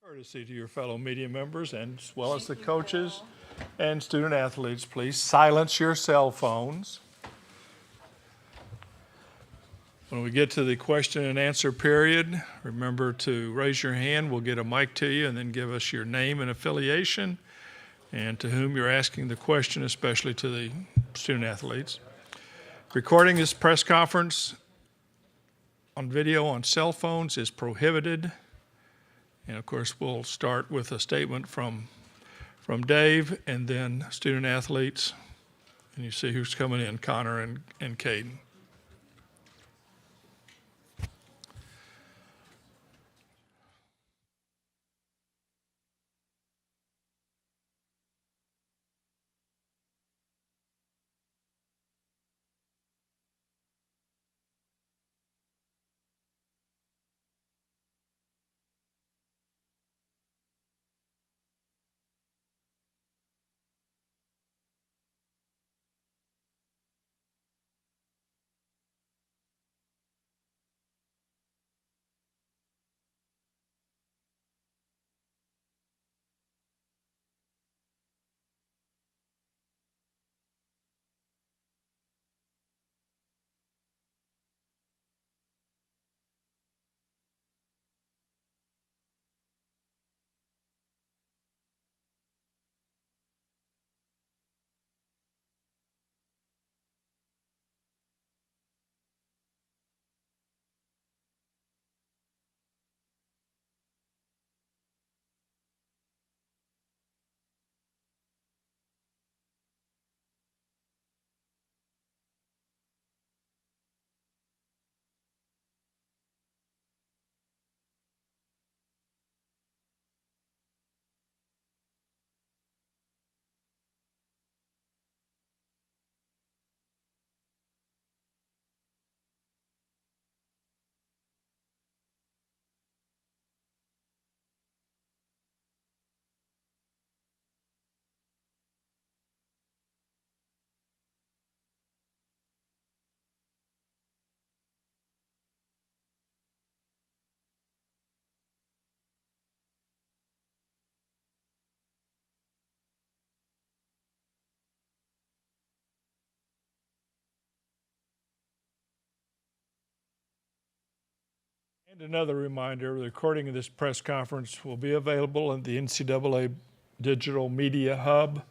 Courtesy to your fellow media members and as well as the coaches and student athletes, please silence your cell phones. When we get to the question and answer period, remember to raise your hand. We'll get a mic to you and then give us your name and affiliation and to whom you're asking the question, especially to the student athletes. Recording this press conference on video on cell phones is prohibited. And of course, we'll start with a statement from Dave and then student athletes. And you see who's coming in, Connor and Caden. And another reminder, the recording of this press conference will be available in the NCAA Digital Media Hub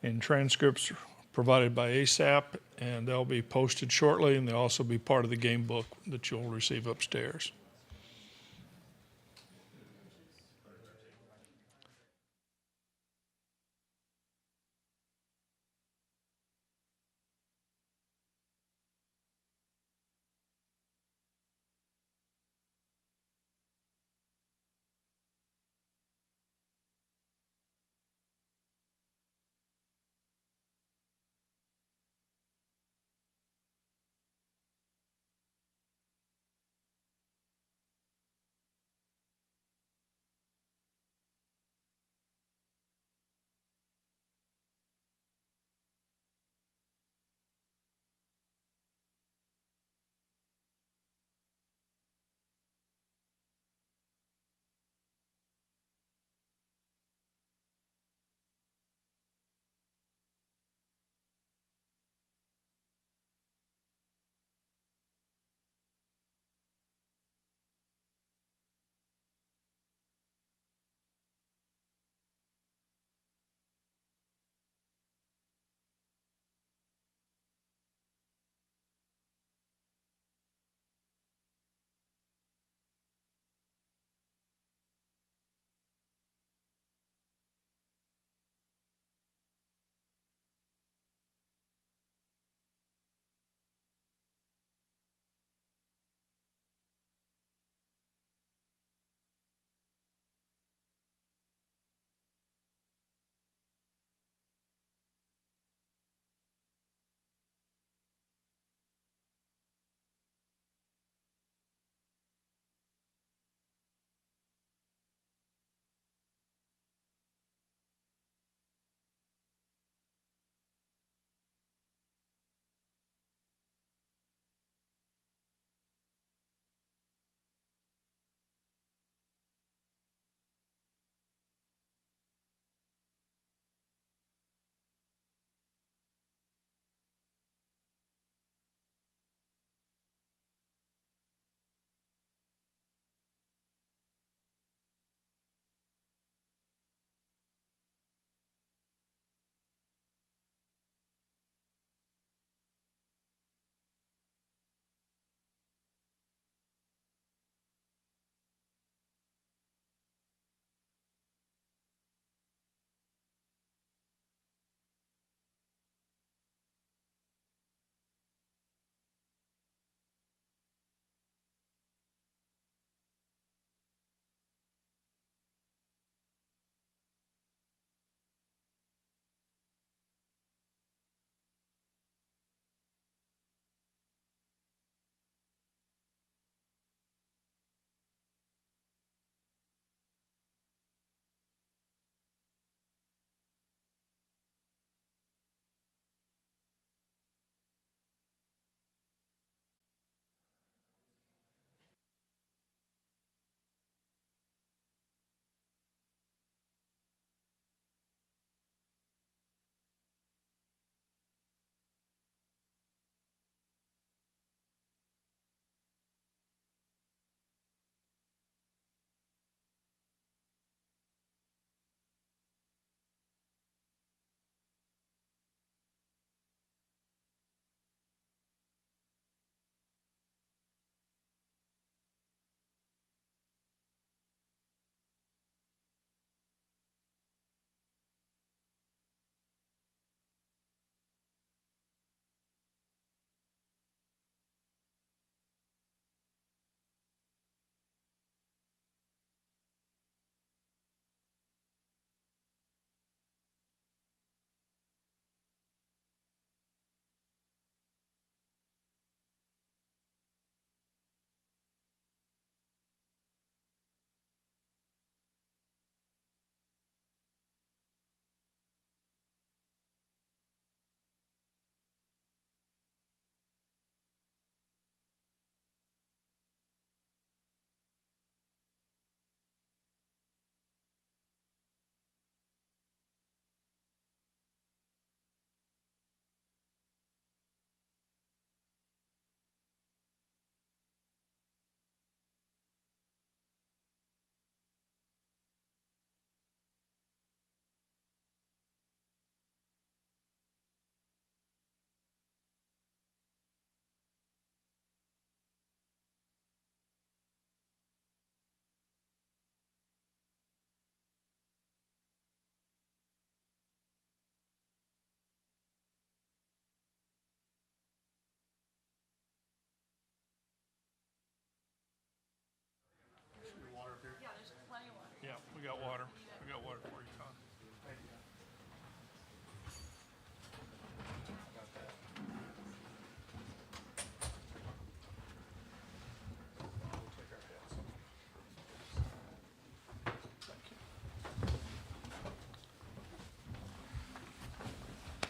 and transcripts provided by ASAP, and they'll be posted shortly, and they'll also be part of the game book that you'll receive upstairs.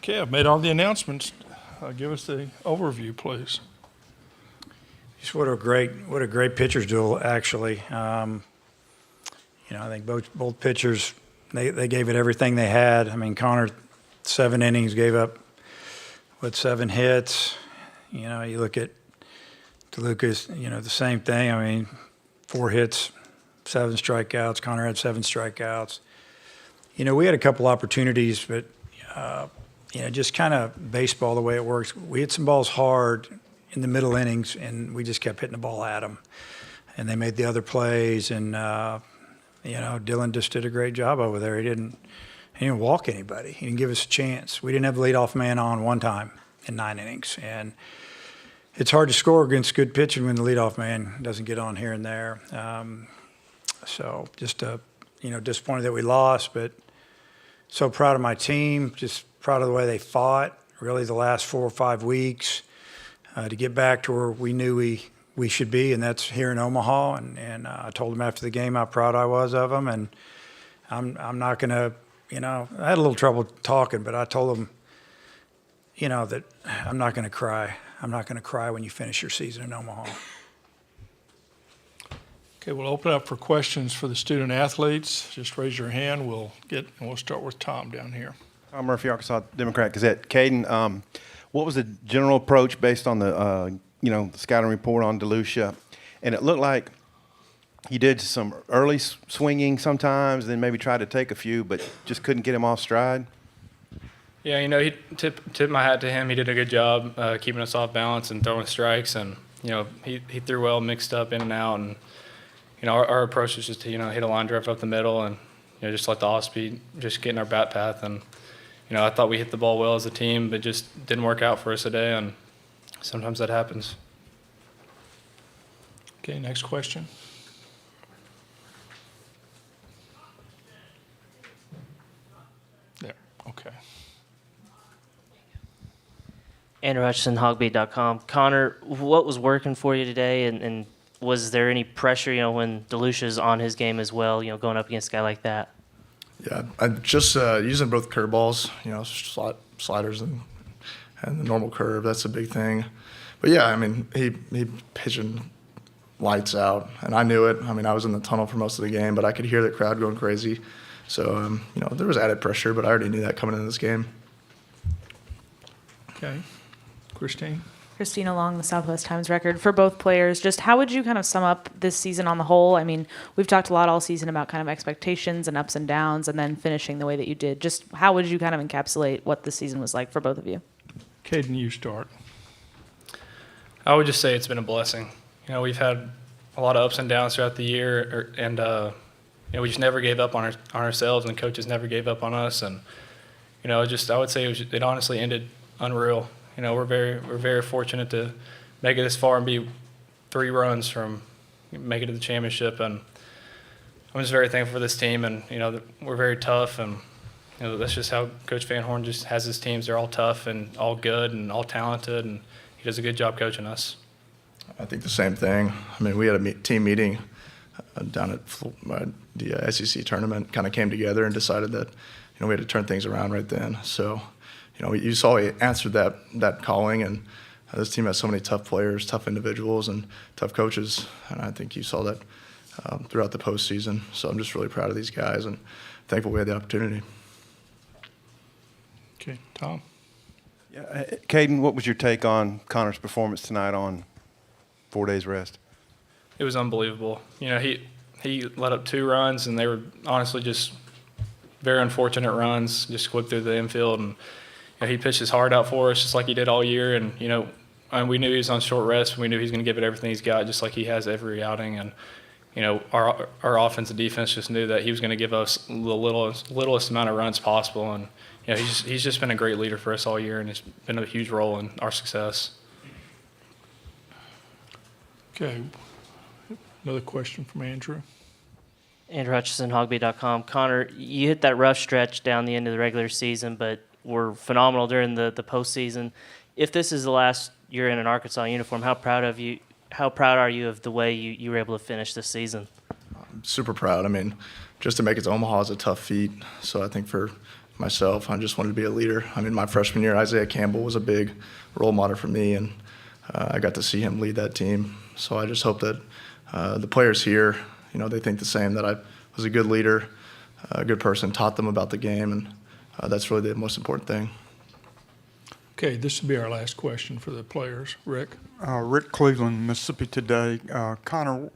Okay, I've made all the announcements. Give us the overview, please. Just what a great pitchers duel, actually. I think both pitchers, they gave it everything they had. I mean, Connor, 7 innings, gave up, 7 hits. You look at DeLucas, the same thing. I mean, 4 hits, 7 strikeouts. Connor had 7 strikeouts. We had a couple opportunities, but, just kind of baseball the way it works. We hit some balls hard in the middle innings, and we just kept hitting the ball at them. And they made the other plays, and, Dylan just did a great job over there. He didn't walk anybody. He didn't give us a chance. We didn't have a leadoff man on one time in 9 innings. And it's hard to score against good pitching when the leadoff man doesn't get on here and there. So just, disappointed that we lost, but so proud of my team, just proud of the way they fought, really the last 4 or 5 weeks to get back to where we knew we should be, and that's here in Omaha. And I told them after the game how proud I was of them, and I'm not going to, I had a little trouble talking, but I told them, that I'm not going to cry. I'm not going to cry when you finish your season in Omaha. Okay, we'll open up for questions for the student athletes. Just raise your hand. We'll start with Tom down here. Tom Murphy, Arkansas Democrat-Gazette. Caden, what was the general approach based on the the scouting report on DeLucia? And it looked like he did some early swinging sometimes, then maybe tried to take a few, but just couldn't get him off stride. Yeah, he tip my hat to him. He did a good job keeping us off balance and throwing strikes, and he threw well, mixed up in and out, and our approach is just to hit a line drive up the middle and just let the off speed just get in our bat path. And I thought we hit the ball well as a team, but just didn't work out for us today, and sometimes that happens. Okay, next question. There, okay. Andrew Hutchison, hogbeat.com. Connor, what was working for you today, and was there any pressure, when DeLucia's on his game as well, going up against a guy like that? Yeah, I'm just using both curveballs, sliders and the normal curve. That's a big thing. But yeah, I mean, he pitching lights out, and I knew it. I mean, I was in the tunnel for most of the game, but I could hear the crowd going crazy. So, there was added pressure, but I already knew that coming into this game. Okay. Christina Long, the Southwest Times Record. For both players, just how would you kind of sum up this season on the whole? I mean, we've talked a lot all season about kind of expectations and ups and downs, and then finishing the way that you did. Just how would you kind of encapsulate what the season was like for both of you? Caden, you start. I would just say it's been a blessing. We've had a lot of ups and downs throughout the year, and we just never gave up on ourselves, and the coaches never gave up on us. And I would say it honestly ended unreal. We're very fortunate to make it this far and be 3 runs from making it to the championship. And I'm just very thankful for this team. And we're very tough, and that's just how Coach Van Horn just has his teams. They're all tough and all good and all talented, and he does a good job coaching us. I think the same thing. I mean, we had a team meeting down at the SEC tournament, kind of came together and decided that we had to turn things around right then. So. You saw he answered that calling, and this team has so many tough players, tough individuals, and tough coaches, and I think you saw that throughout the postseason. So I'm just really proud of these guys and thankful we had the opportunity. Okay, Tom. Yeah, Caden, what was your take on Connor's performance tonight on 4 days rest? It was unbelievable. He let up 2 runs, and they were honestly just very unfortunate runs, just clipped through the infield, and he pitched his heart out for us just like he did all year. And we knew he was on short rest. We knew he was going to give it everything he's got, just like he has every outing. And our offense and defense just knew that he was going to give us the littlest amount of runs possible. And he's just been a great leader for us all year, and it's been a huge role in our success. Okay. Another question from Andrew. Andrew Hutchison, hogbeat.com. Connor, you hit that rough stretch down the end of the regular season, but were phenomenal during the postseason. If this is the last year in an Arkansas uniform, how proud are you of the way you were able to finish this season? I'm super proud. I mean, just to make it to Omaha is a tough feat. So I think for myself. I just wanted to be a leader. I mean, my freshman year, Isaiah Campbell was a big role model for me, and I got to see him lead that team. So I just hope that the players here, they think the same, that I was a good leader, a good person, taught them about the game, and that's really the most important thing. Okay, this will be our last question for the players. Rick? Rick Cleveland, Mississippi Today. Connor,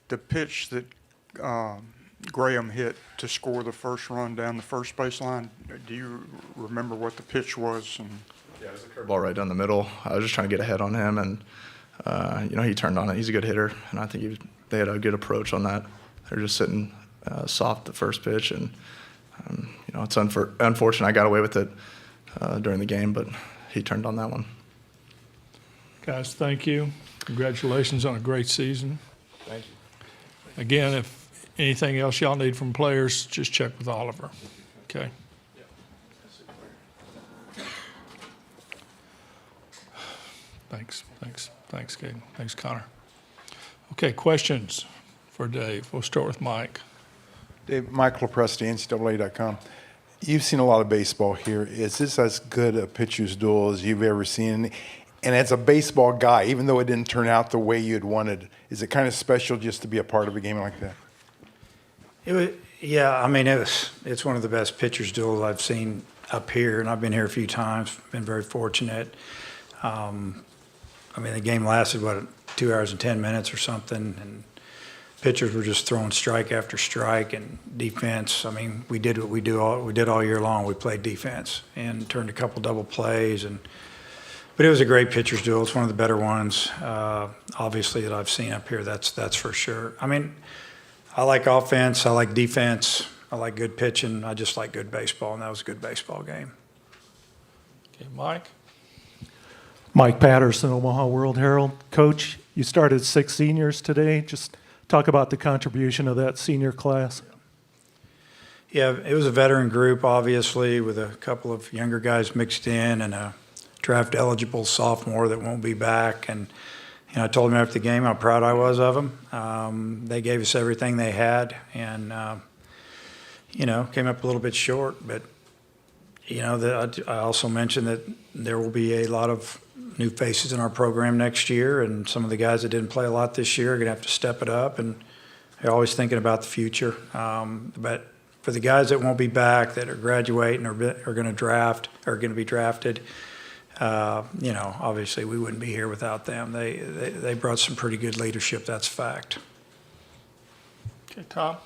the pitch that Graham hit to score the first run down the first baseline, do you remember what the pitch was? Yeah, it was a curveball right down the middle. I was just trying to get ahead on him, and he turned on it. He's a good hitter, and I think they had a good approach on that. They're just sitting soft the first pitch, and it's unfortunate I got away with it during the game, but he turned on that one. Guys, thank you. Congratulations on a great season. Thank you. Again, if anything else y'all need from players, just check with Oliver. Okay? Thanks, Caden. Thanks, Connor. Okay, questions for Dave. We'll start with Mike. Dave, Michael Presti, NCAA.com. You've seen a lot of baseball here. Is this as good a pitcher's duel as you've ever seen? And as a baseball guy, even though it didn't turn out the way you had wanted, is it kind of special just to be a part of a game like that? It's one of the best pitchers duels I've seen up here, and I've been here a few times, been very fortunate. The game lasted, 2 hours and 10 minutes or something, and pitchers were just throwing strike after strike, and defense. We did what we did all year long. We played defense and turned a couple double plays, but it was a great pitcher's duel. It's one of the better ones, obviously, that I've seen up here. That's for sure. I like offense. I like defense. I like good pitching. I just like good baseball, and that was a good baseball game. Okay, Mike? Mike Patterson, Omaha World Herald. Coach, you started 6 seniors today. Just talk about the contribution of that senior class. Yeah, it was a veteran group, obviously, with a couple of younger guys mixed in and a draft-eligible sophomore that won't be back. And I told them after the game how proud I was of them. They gave us everything they had, and came up a little bit short. But I also mentioned that there will be a lot of new faces in our program next year, and some of the guys that didn't play a lot this year are going to have to step it up, and they're always thinking about the future. But for the guys that won't be back, that are graduating or are going to be drafted, obviously we wouldn't be here without them. They brought some pretty good leadership. That's a fact. Okay, Tom?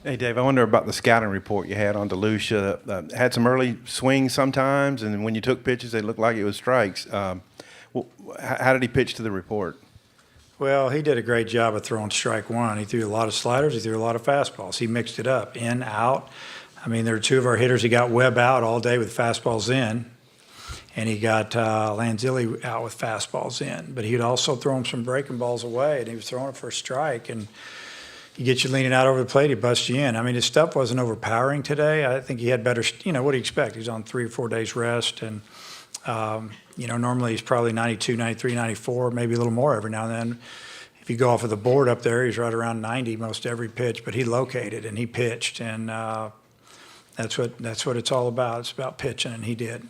Hey, Dave, I wonder about the scouting report you had on DeLucia. Had some early swings sometimes, and when you took pitches, they looked like it was strikes. How did he pitch to the report? Well, he did a great job of throwing strike one. He threw a lot of sliders. He threw a lot of fastballs. He mixed it up, in, out. There were 2 of our hitters. He got Webb out all day with fastballs in, and he got Lanzilli out with fastballs in. But he'd also throw him some breaking balls away, and he was throwing it for a strike. And he gets you leaning out over the plate, he busts you in. His stuff wasn't overpowering today. I think he had better, what do you expect? He's on 3 or 4 days rest, and normally he's probably 92, 93, 94, maybe a little more every now and then. If you go off of the board up there, he's right around 90 most every pitch, but he located and he pitched, and that's what it's all about. It's about pitching, and he did.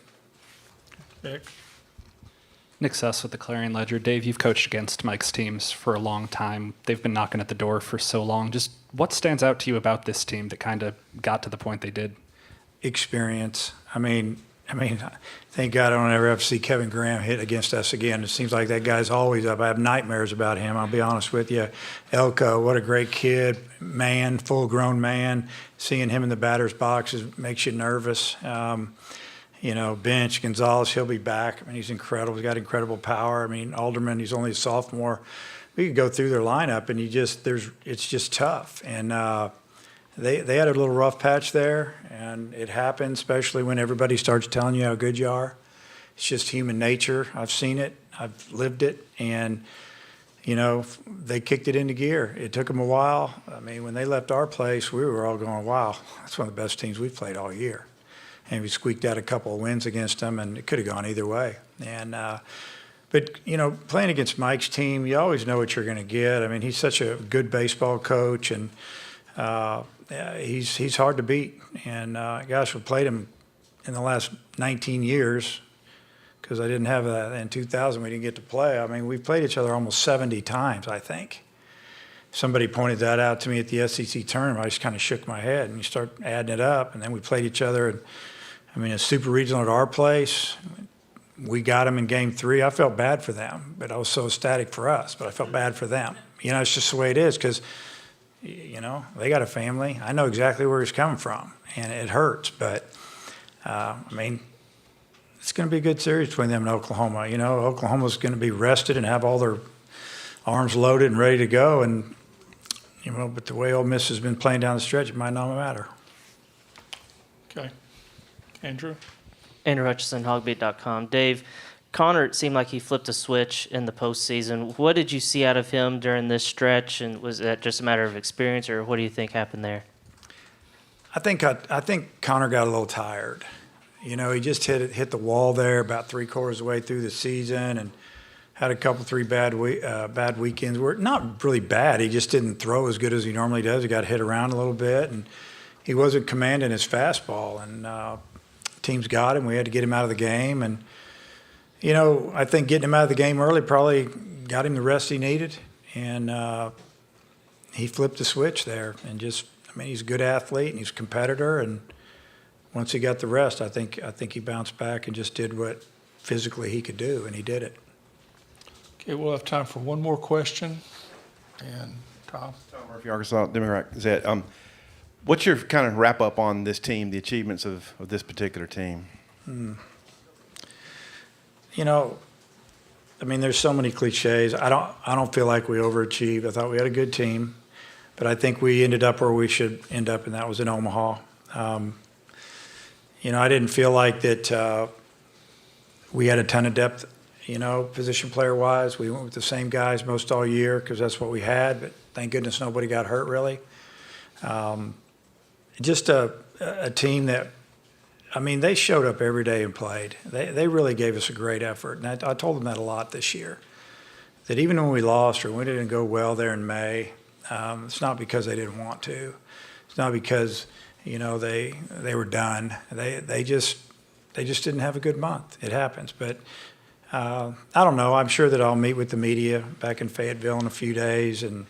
Nick Suss with the Clarion Ledger. Dave, you've coached against Mike's teams for a long time. They've been knocking at the door for so long. Just what stands out to you about this team that kind of got to the point they did? Experience. Thank God I don't ever have to see Kevin Graham hit against us again. It seems like that guy's always up. I have nightmares about him, I'll be honest with you. Elko, what a great kid, man, full-grown man. Seeing him in the batter's box makes you nervous. Bench, Gonzalez, he'll be back. He's incredible. He's got incredible power. Alderman, he's only a sophomore. We could go through their lineup, and it's just tough. And they had a little rough patch there, and it happens, especially when everybody starts telling you how good you are. It's just human nature. I've seen it. I've lived it. And, they kicked it into gear. It took them a while. When they left our place, we were all going, wow, that's one of the best teams we've played all year. And we squeaked out a couple of wins against them, and it could have gone either way. But playing against Mike's team, you always know what you're going to get. He's such a good baseball coach, and he's hard to beat. And gosh, we played him in the last 19 years because I didn't have in 2000 we didn't get to play. I mean, we played each other almost 70 times, I think. Somebody pointed that out to me at the SEC tournament. I just kind of shook my head, and you start adding it up, and then we played each other. And I mean, a super regional at our place. We got them in game 3. I felt bad for them, but I was so ecstatic for us. But I felt bad for them. You know, it's just the way it is because, you know, they got a family. I know exactly where he's coming from, and it hurts. But, I mean, it's going to be a good series between them and Oklahoma. You know, Oklahoma's going to be rested and have all their arms loaded and ready to go. And, you know, but the way Ole Miss has been playing down the stretch, it might not matter. Okay. Andrew? Andrew Hutchison, hogbeat.com. Dave, Connor, it seemed like he flipped a switch in the postseason. What did you see out of him during this stretch, and was that just a matter of experience, or what do you think happened there? I think Connor got a little tired. You know, he just hit the wall there about 3/4 of the way through the season, and had a couple, 3 bad weekends. Were not really bad. He just didn't throw as good as he normally does. He got hit around a little bit, and he wasn't commanding his fastball. And teams got him. We had to get him out of the game. And, you know, I think getting him out of the game early probably got him the rest he needed. And he flipped the switch there. And just, I mean, he's a good athlete and he's a competitor. And once he got the rest, I think he bounced back and just did what physically he could do, and he did it. Okay, we'll have time for one more question. And Tom? Tom Murphy, Arkansas Democrat Gazette. What's your kind of wrap up on this team, the achievements of this particular team? You know, I mean, there's so many cliches. I don't feel like we overachieved. I thought we had a good team, but I think we ended up where we should end up, and that was in Omaha. You know, I didn't feel like that we had a ton of depth, you know, position player-wise. We went with the same guys most all year because that's what we had, but thank goodness nobody got hurt, really. Just a team that, I mean, they showed up every day and played. They really gave us a great effort, and I told them that a lot this year, that even when we lost or we didn't go well there in May, it's not because they didn't want to. It's not because, you know, they were done. They just didn't have a good month. It happens. But I don't know. I'm sure that I'll meet with the media back in Fayetteville in a few days, and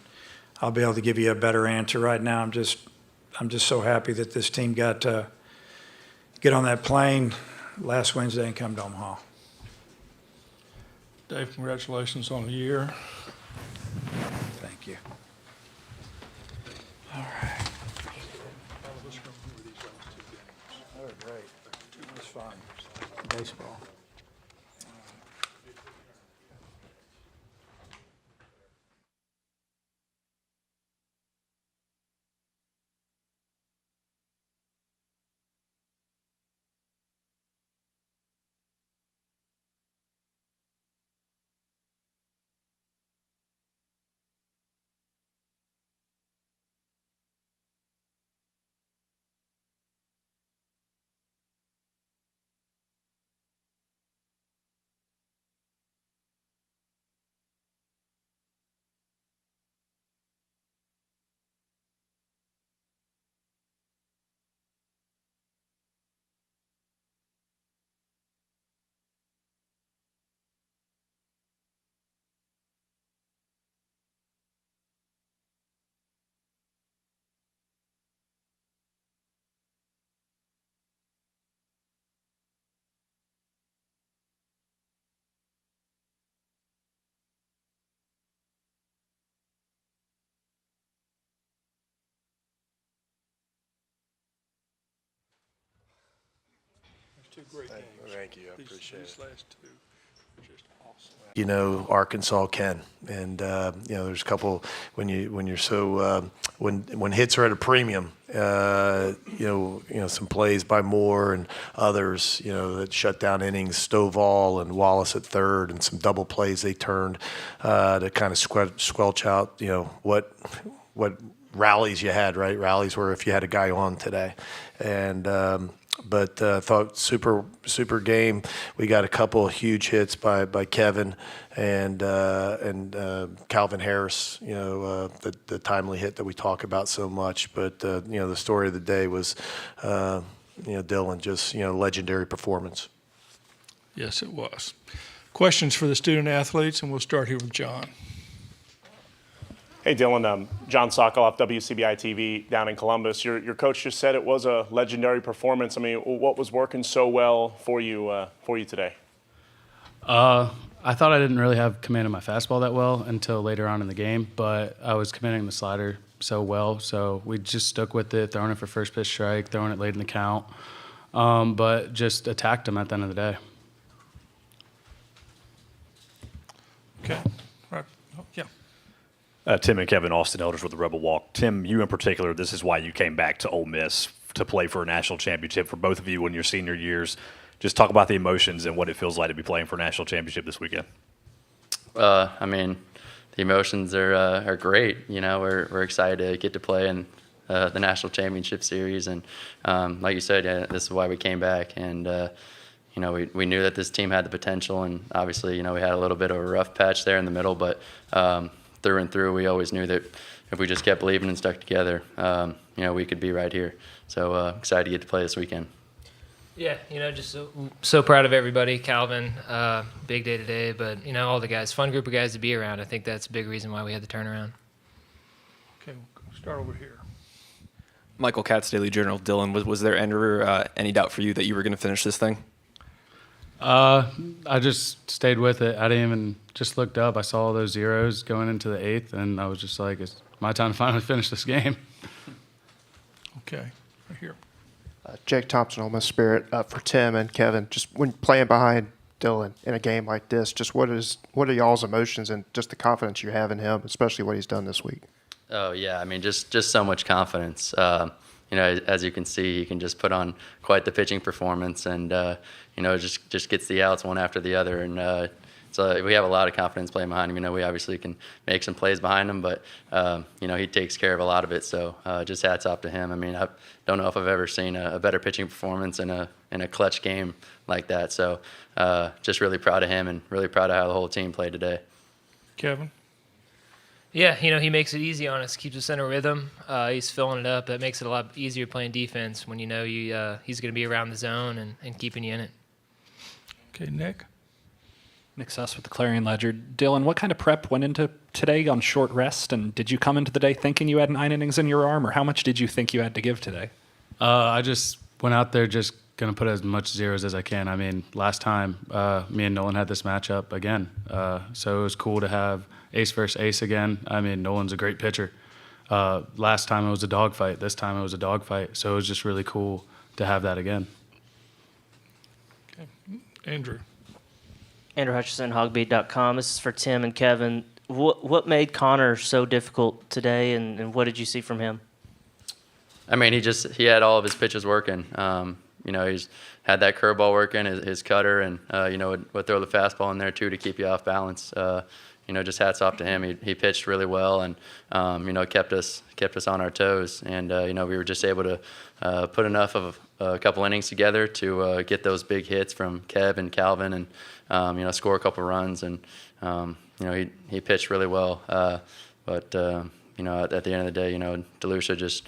I'll be able to give you a better answer. Right now, I'm just so happy that this team got to get on that plane last Wednesday and come to Omaha. Dave, congratulations on the year. Thank you. All right. They were great. It was fun. Baseball. Two great games. Thank you. I appreciate these it. last two are just awesome. You know, Arkansas can, and you know, there's a couple when you're so when hits are at a premium. You know, some plays by Moore and others, you know, that shut down innings, Stovall and Wallace at third, and some double plays they turned to kind of squelch out, you know, what rallies you had, right? Rallies were if you had a guy on today, and But thought super game. We got a couple of huge hits by Kevin and Calvin Harris. The timely hit that we talk about so much. But the story of the day was Dylan, just legendary performance. Yes, it was. Questions for the student athletes, and we'll start here with John. Hey, Dylan. John Sokoloff, WCBI TV down in Columbus. Your coach just said it was a legendary performance. I mean, what was working so well for you today? I thought I didn't really have command of my fastball that well until later on in the game, but I was commanding the slider so well, so we just stuck with it, throwing it for first pitch strike, throwing it late in the count, but just attacked him at the end of the day. Okay. All right. Oh, yeah. Tim and Kevin, Austin Elders with the Rebel Walk. Tim, you in particular, this is why you came back to Ole Miss to play for a national championship for both of you in your senior years. Just talk about the emotions and what it feels like to be playing for a national championship this weekend. I mean, the emotions are great. We're excited to get to play in the national championship series, and like you said, this is why we came back. And we knew that this team had the potential, and obviously, we had a little bit of a rough patch there in the middle, but through and through, we always knew that if we just kept believing and stuck together, we could be right here. So excited to get to play this weekend. Yeah, just so proud of everybody. Calvin, big day today, but all the guys, fun group of guys to be around. I think that's a big reason why we had the turnaround. Okay, we'll start over here. Michael Katz, Daily Journal. Dylan, was there any doubt for you that you were going to finish this thing? I just stayed with it. I didn't even just looked up. I saw all those zeros going into the eighth, and I was just like, it's my time to finally finish this game. Okay, right here. Jake Thompson, Ole Miss Spirit. For Tim and Kevin, just when playing behind Dylan in a game like this, just what are y'all's emotions and just the confidence you have in him, especially what he's done this week? Oh yeah, I mean just so much confidence. As you can see, he can just put on quite the pitching performance, and just gets the outs one after the other, and so we have a lot of confidence playing behind him. We obviously can make some plays behind him, but he takes care of a lot of it. So just hats off to him. I mean, I don't know if I've ever seen a better pitching performance in a clutch game like that. So just really proud of him and really proud of how the whole team played today. Kevin? Yeah, he makes it easy on us, keeps us in a rhythm. He's filling it up. That makes it a lot easier playing defense when he's going to be around the zone and keeping you in it. Okay, Nick? Nick Suss with the Clarion Ledger. Dylan, what kind of prep went into today on short rest, and did you come into the day thinking you had 9 innings in your arm, or how much did you think you had to give today? I just went out there just going to put as much zeros as I can. I mean, last time me and Nolan had this matchup again, so it was cool to have ace versus ace again. I mean, Nolan's a great pitcher. Last time it was a dogfight. This time it was a dogfight, so it was just really cool to have that again. Okay, Andrew? Andrew Hutchison, hogbeat.com. This is for Tim and Kevin. What made Connor so difficult today, and what did you see from him? I mean, he had all of his pitches working. He's had that curveball working, his cutter, and would throw the fastball in there too to keep you off balance. Just hats off to him. He pitched really well and kept us on our toes, and we were just able to put enough of a couple innings together to get those big hits from Kev and Calvin, and score a couple runs, and he pitched really well. But at the end of the day, DeLucia just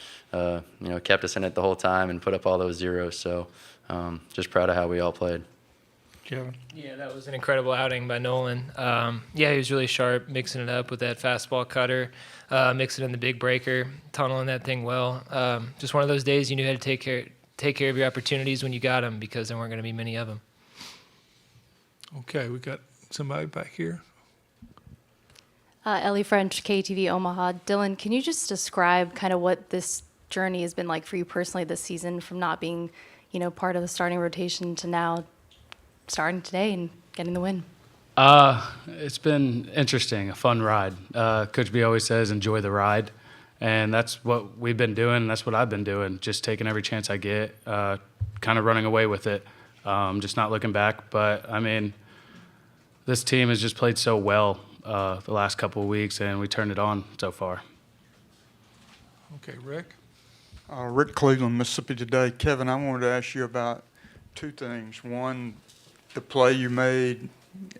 kept us in it the whole time and put up all those zeros. So just proud of how we all played. Kevin? Yeah, that was an incredible outing by Nolan. He was really sharp, mixing it up with that fastball cutter, mixing in the big breaker, tunneling that thing well. Just one of those days you knew how to take care of your opportunities when you got them, because there weren't going to be many of them. Okay, we got somebody back here. Ellie French, KTV Omaha. Dylan, can you just describe kind of what this journey has been like for you personally this season, from not being, part of the starting rotation to now starting today and getting the win? It's been interesting, a fun ride. Coach B always says, enjoy the ride. And that's what we've been doing. And that's what I've been doing, just taking every chance I get, kind of running away with it, just not looking back. But, I mean, this team has just played so well the last couple of weeks, and we turned it on so far. Okay, Rick? Rick Cleveland, Mississippi Today. Kevin, I wanted to ask you about two things. One, the play you made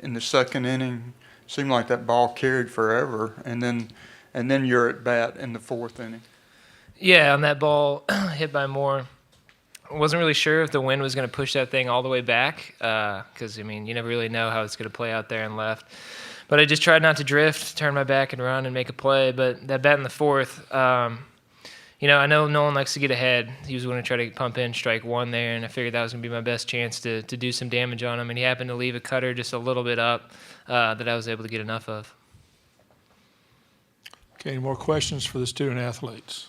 in the second inning seemed like that ball carried forever, and then you're at bat in the fourth inning. Yeah, on that ball hit by Moore, I wasn't really sure if the wind was going to push that thing all the way back because, I mean, you never really know how it's going to play out there and left. But I just tried not to drift, turn my back and run and make a play. But that bat in the fourth, you know, I know Nolan likes to get ahead. He was going to try to pump in strike one there, and I figured that was going to be my best chance to do some damage on him. And he happened to leave a cutter just a little bit up that I was able to get enough of. Okay, any more questions for the student athletes?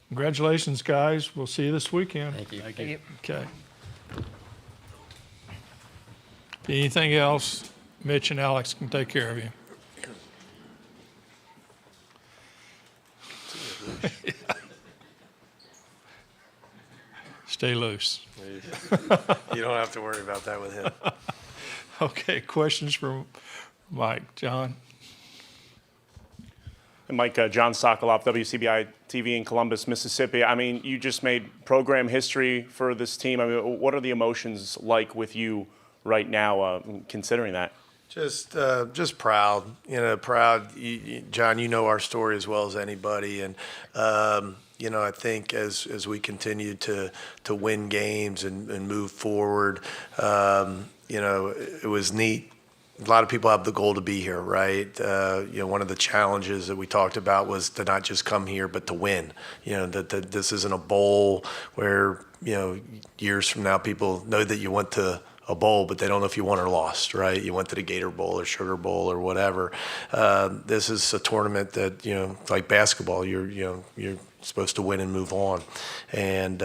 Congratulations, guys. We'll see you this weekend. Thank you. Thank you. Okay. Anything else, Mitch and Alex can take care of you. Stay loose. You don't have to worry about that with him. Okay, questions for Mike. John? And Mike, John Sokoloff, WCBI TV in Columbus, Mississippi. I mean, you just made program history for this team. I mean, what are the emotions like with you right now, considering that? Just proud, proud. John, you know our story as well as anybody. And, I think as we continue to win games and move forward, it was neat. A lot of people have the goal to be here, right? One of the challenges that we talked about was to not just come here, but to win. That this isn't a bowl where, years from now people know that you went to a bowl, but they don't know if you won or lost, right? You went to the Gator Bowl or Sugar Bowl or whatever. This is a tournament that, like basketball, you're supposed to win and move on. And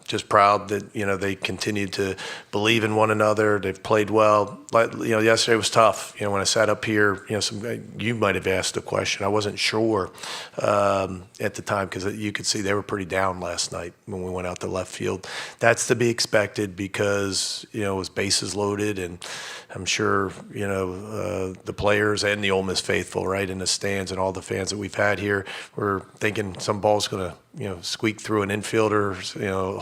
just proud that, they continue to believe in one another. They've played well. Yesterday was tough. When I sat up here, you might have asked a question. I wasn't sure at the time because you could see they were pretty down last night when we went out to left field. That's to be expected because, it was bases loaded, and I'm sure, the players and the Ole Miss faithful, right, in the stands and all the fans that we've had here were thinking some ball's going to, squeak through an infielder's,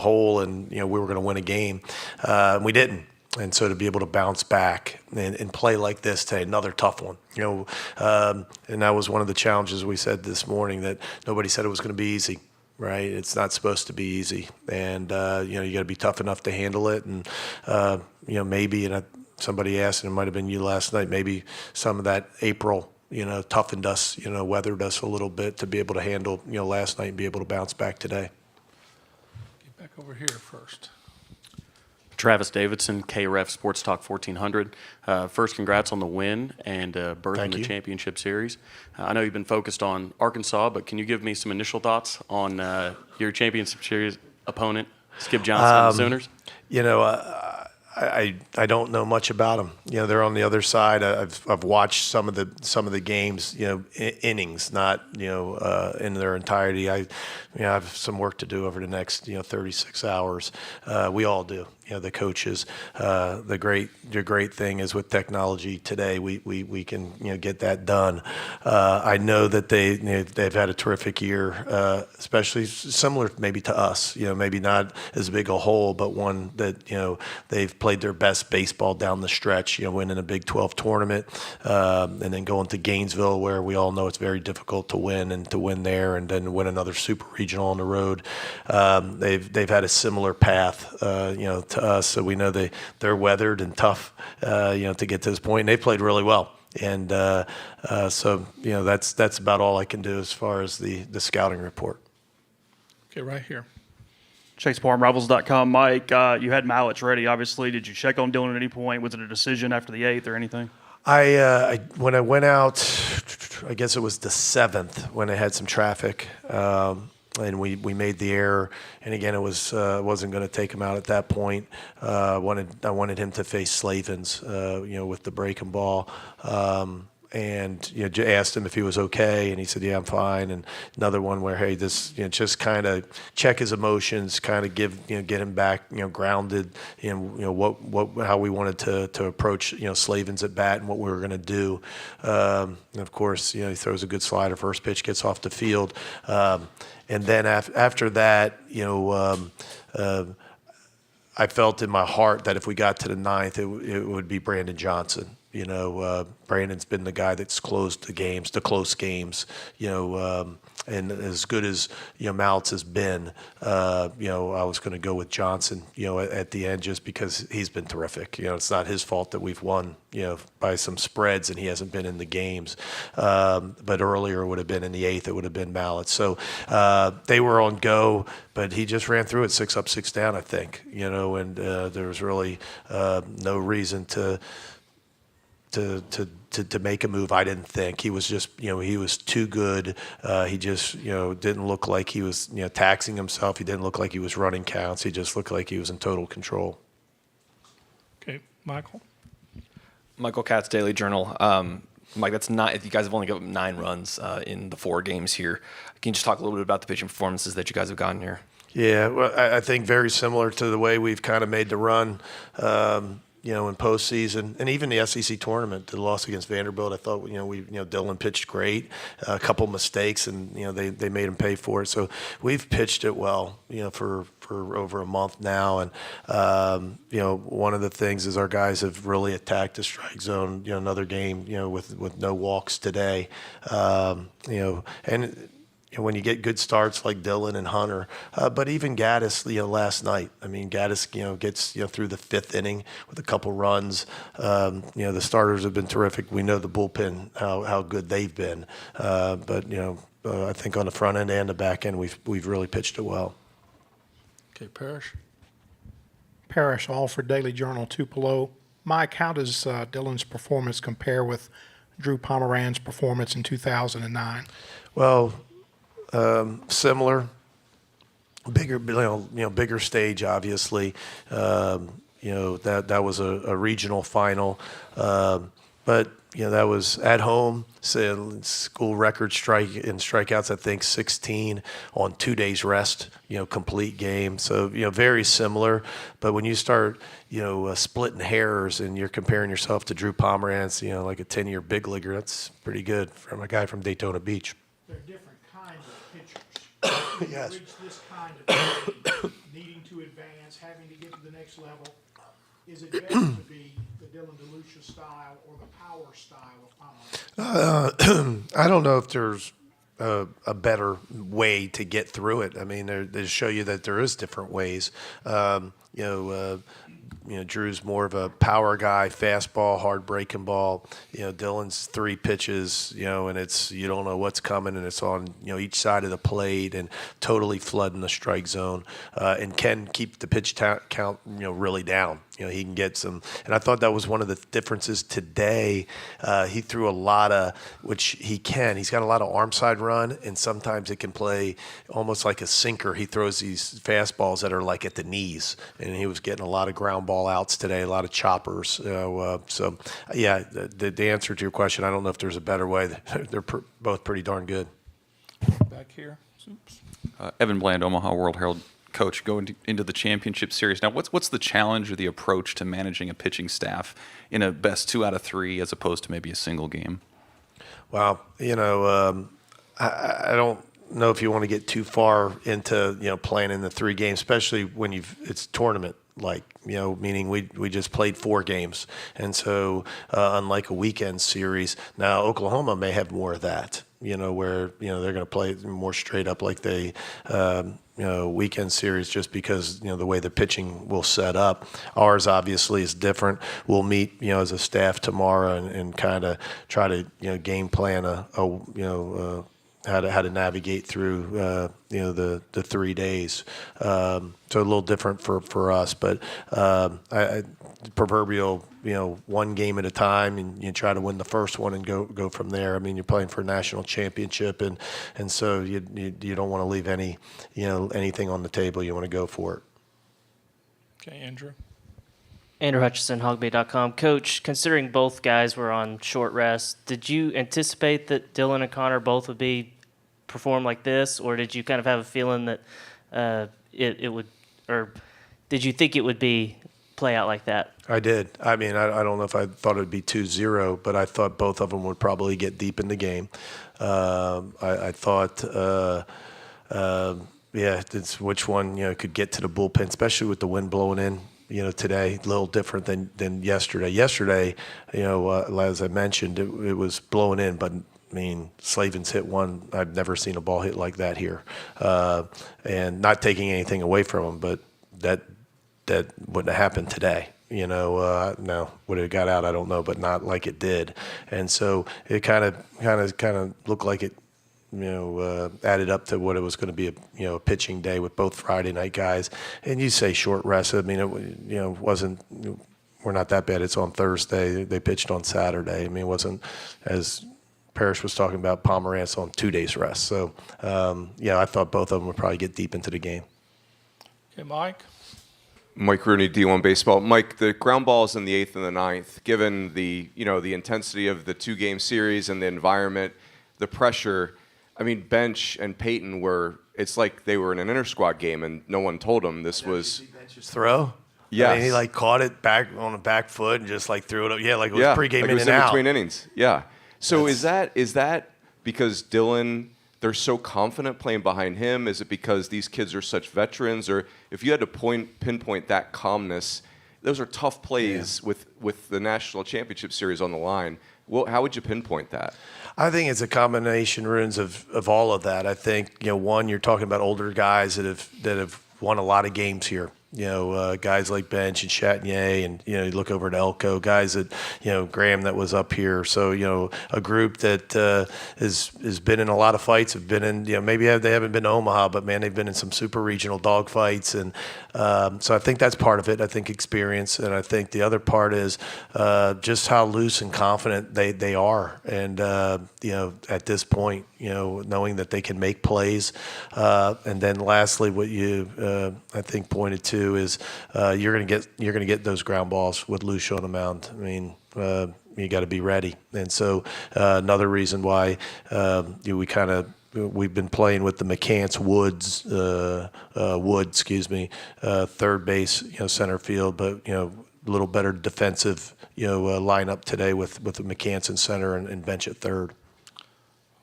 hole and, we were going to win a game. We didn't. And so to be able to bounce back and play like this today, another tough one, and that was one of the challenges we said this morning, that nobody said it was going to be easy. Right, it's not supposed to be easy, and you got to be tough enough to handle it. And maybe, and somebody asked, and it might have been you last night, maybe some of that April, toughened us, weathered us a little bit to be able to handle, last night and be able to bounce back today. Get back over here first. Travis Davidson, KREF Sports Talk 1400. First, congrats on the win and berth in the championship series. I know you've been focused on Arkansas, but can you give me some initial thoughts on your championship series opponent, Skip Johnson and the Sooners? I don't know much about them. They're on the other side. I've watched some of the games, innings, not in their entirety. I have some work to do over the next 36 hours. We all do. The coaches. The great thing is with technology today, we can get that done. I know that they've had a terrific year, especially similar maybe to us. Maybe not as big a hole, but one that they've played their best baseball down the stretch. Winning a Big 12 tournament, and then going to Gainesville, where we all know it's very difficult to win, and to win there, and then win another super regional on the road. They've had a similar path, to us, so we know they're weathered and tough, to get to this point. And they played really well, and so that's about all I can do as far as the scouting report. Okay, right here. Chase Parham, Rivals.com. Mike, you had Mallets ready, obviously. Did you check on Dylan at any point? Was it a decision after the 8th or anything? When I went out, I guess it was the 7th when I had some traffic. And we made the error, and again, it wasn't going to take him out at that point. I wanted him to face Slavens, with the breaking ball, and asked him if he was okay, and he said, "Yeah, I'm fine." And another one where, hey, this just kind of check his emotions, kind of get him back grounded in how we wanted to approach Slavin's at bat and what we were going to do. And of course, he throws a good slider. First pitch gets off the field, and then after that, I felt in my heart that if we got to the ninth, it would be Brandon Johnson. Brandon's been the guy that's closed the close games, and as good as Mallets has been, I was going to go with Johnson, at the end just because he's been terrific. It's not his fault that we've won, by some spreads and he hasn't been in the games. But earlier it would have been in the eighth, it would have been Mallets. So they were on go, but he just ran through it 6 up, 6 down, I think, and there was really no reason to make a move. I didn't think he was just, he was too good. He just, didn't look like he was, taxing himself. He didn't look like he was running counts. He just looked like he was in total control. Okay, Michael. Michael Katz, Daily Journal. Mike, that's not. You guys have only given 9 runs in the 4 games here. Can you just talk a little bit about the pitching performances that you guys have gotten here? Yeah, well, I think very similar to the way we've kind of made the run. In postseason and even the SEC tournament, the loss against Vanderbilt, I thought, Dylan pitched great, a couple mistakes, and, they made him pay for it. So we've pitched it well, for over a month now. And, one of the things is our guys have really attacked the strike zone, another game, with no walks today, and when you get good starts like Dylan and Hunter, but even Gaddis, last night. I mean, Gaddis, gets through the 5th inning with a couple runs. The starters have been terrific. We know the bullpen how good they've been, but I think on the front end and the back end, we've really pitched it well. Okay, Parrish. Parrish, Alfred Daily Journal, Tupelo. Mike, how does Dylan's performance compare with Drew Pomeranz's performance in 2009? Well, similar, bigger, bigger stage, obviously. That was a regional final, but that was at home. School record strikeouts, I think 16 on 2 days rest. Complete game. So very similar. But when you start splitting hairs and you're comparing yourself to Drew Pomeranz, like a 10-year big leaguer, that's pretty good from a guy from Daytona Beach. They're different kinds of pitchers. Yes. Reach this kind of game, needing to advance, having to get to the next level. Is it better to be the Dylan DeLucia style or the power style of Pomeranz? I don't know if there's a better way to get through it. I mean, they show you that there is different ways. Drew's more of a power guy, fastball, hard breaking ball. Dylan's 3 pitches, and it's, you don't know what's coming, and it's on, each side of the plate and totally flooding the strike zone, and can keep the pitch count, really down. He can get some, and I thought that was one of the differences today. He threw a lot of, which he can. He's got a lot of arm side run, and sometimes it can play almost like a sinker. He throws these fastballs that are like at the knees, and he was getting a lot of ground ball outs today, a lot of choppers. So, yeah, the answer to your question, I don't know if there's a better way. They're both pretty darn good. Back here. Oops. Evan Bland, Omaha World Herald. Coach, going into the championship series now, what's the challenge or the approach to managing a pitching staff in a best 2 out of 3 as opposed to maybe a single game? Well, I don't know if you want to get too far into playing in the 3 games, especially when it's tournament. Meaning we just played 4 games. And so unlike a weekend series, now Oklahoma may have more of that, where, they're going to play more straight up like they, weekend series just because, the way the pitching will set up. Ours obviously is different. We'll meet, as a staff tomorrow and kind of try to, game plan how to navigate through the 3 days. So a little different for us, but proverbial 1 game at a time, and you try to win the first one and go from there. I mean, you're playing for a national championship, and so you don't want to leave anything on the table. You want to go for it. Okay, Andrew. Andrew Hutchison, hogbay.com. Coach, considering both guys were on short rest, did you anticipate that Dylan and Connor both would perform like this, or did you kind of have a feeling that it would, or did you think it would play out like that? I did. I mean, I don't know if I thought it would be 2-0, but I thought both of them would probably get deep in the game. I thought, it's which one could get to the bullpen, especially with the wind blowing in. Today, a little different than yesterday. Yesterday, as I mentioned, it was blowing in, but I mean, Slavin's hit one. I've never seen a ball hit like that here. And not taking anything away from him, but that wouldn't have happened today. No, would it have got out? I don't know, but not like it did. And so it kind of looked like it, added up to what it was going to be a pitching day with both Friday night guys. And you say short rest. I mean, it wasn't. We're not that bad. It's on Thursday. They pitched on Saturday. I mean, it wasn't as Parrish was talking about. Pomerantz on 2 days rest. So I thought both of them would probably get deep into the game. Okay, Mike. Mike Rooney, D1 Baseball. Mike, the ground balls in the 8th and the 9th, given the the intensity of the 2-game series and the environment, the pressure. I mean, Bench and Peyton it's like they were in an inter-squad game and no one told them this was. Bench's throw? Yes. I mean, he caught it back on the back foot and just threw it up. Yeah, like it was pregame like in it was and in out. between innings. Yeah. So is that because Dylan, they're so confident playing behind him? Is it because these kids are such veterans? Or if you had to pinpoint that calmness, those are tough plays with the National Championship Series on the line. Well, how would you pinpoint that? I think it's a combination, Runes, of all of that. I think one, you're talking about older guys that have won a lot of games here. Guys like Bench and Chatinier, and you look over at Elko, guys that Graham that was up here. So a group that has been in a lot of fights, have been in maybe they haven't been to Omaha, but man, they've been in some super regional dog fights, and so I think that's part of it. I think experience, and I think the other part is just how loose and confident they are, and at this point, knowing that they can make plays, and then lastly, what you I think pointed to is you're going to get those ground balls with Lucia on the mound. I mean, you got to be ready, and so another reason why we've been playing with the McCants third base, center field, but a little better defensive lineup today with the McCants in center and Bench at third.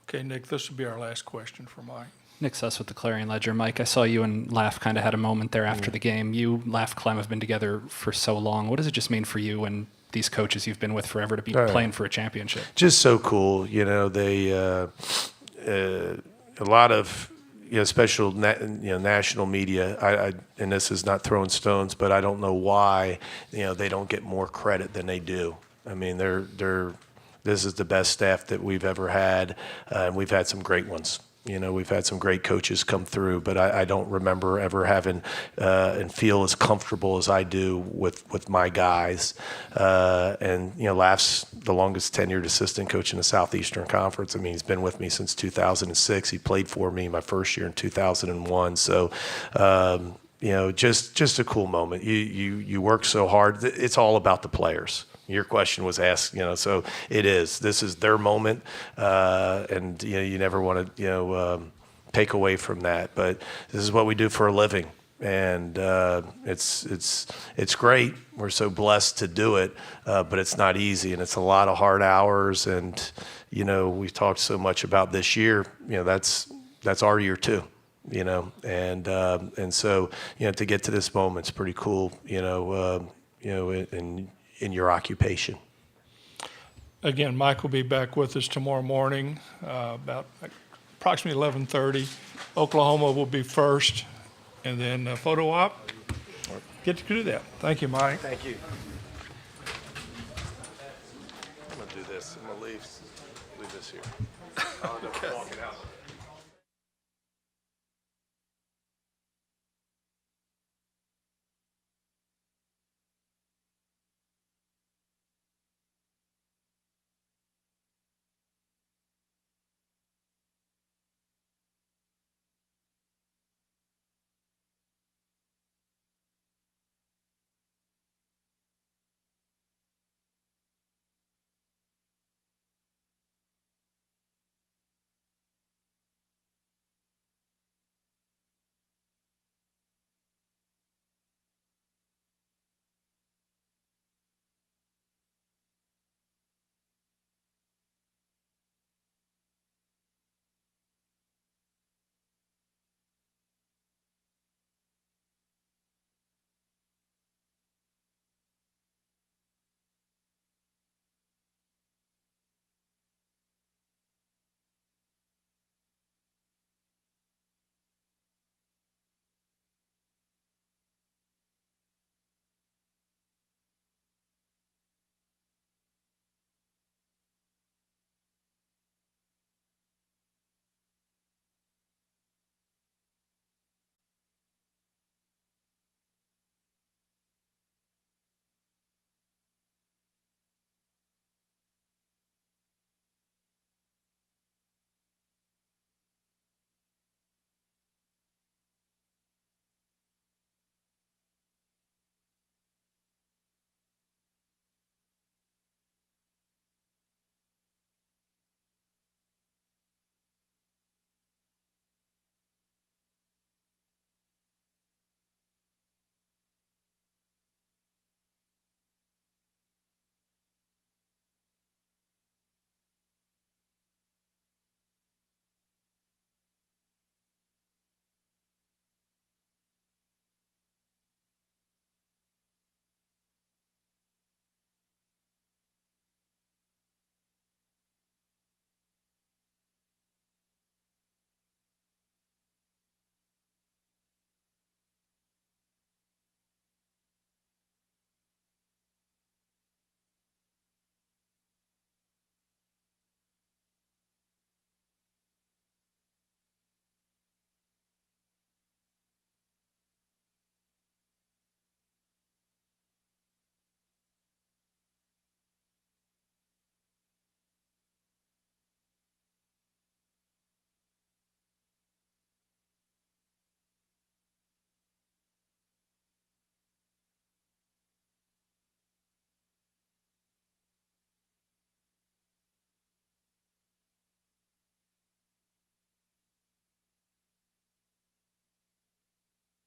Okay, Nick, this will be our last question for Mike. Nick Suss with the Clarion Ledger. Mike, I saw you and Laugh kind of had a moment there after the game. You, Laugh, Clem have been together for so long. What does it just mean for you and these coaches you've been with forever to be playing for a championship? Just so cool. They a lot of special national media. And this is not throwing stones, but I don't know why they don't get more credit than they do. I mean, this is the best staff that we've ever had, and we've had some great ones. We've had some great coaches come through, but I don't remember ever having and feel as comfortable as I do with my guys. And Laugh's the longest tenured assistant coach in the Southeastern Conference. I mean, he's been with me since 2006. He played for me my first year in 2001. So, just a cool moment. You work so hard. It's all about the players. Your question was asked, so it is. This is their moment, and you never want to, take away from that. But this is what we do for a living, and it's great. We're so blessed to do it, but it's not easy, and it's a lot of hard hours. And we've talked so much about this year. That's our year too. And so to get to this moment, it's pretty cool. In your occupation. Again, Mike will be back with us tomorrow morning, about approximately 11:30. Oklahoma will be first, and then photo op. Get to do that. Thank you, Mike. Thank you. I'm gonna do this. I'm gonna leave this here. I'll end up walking out.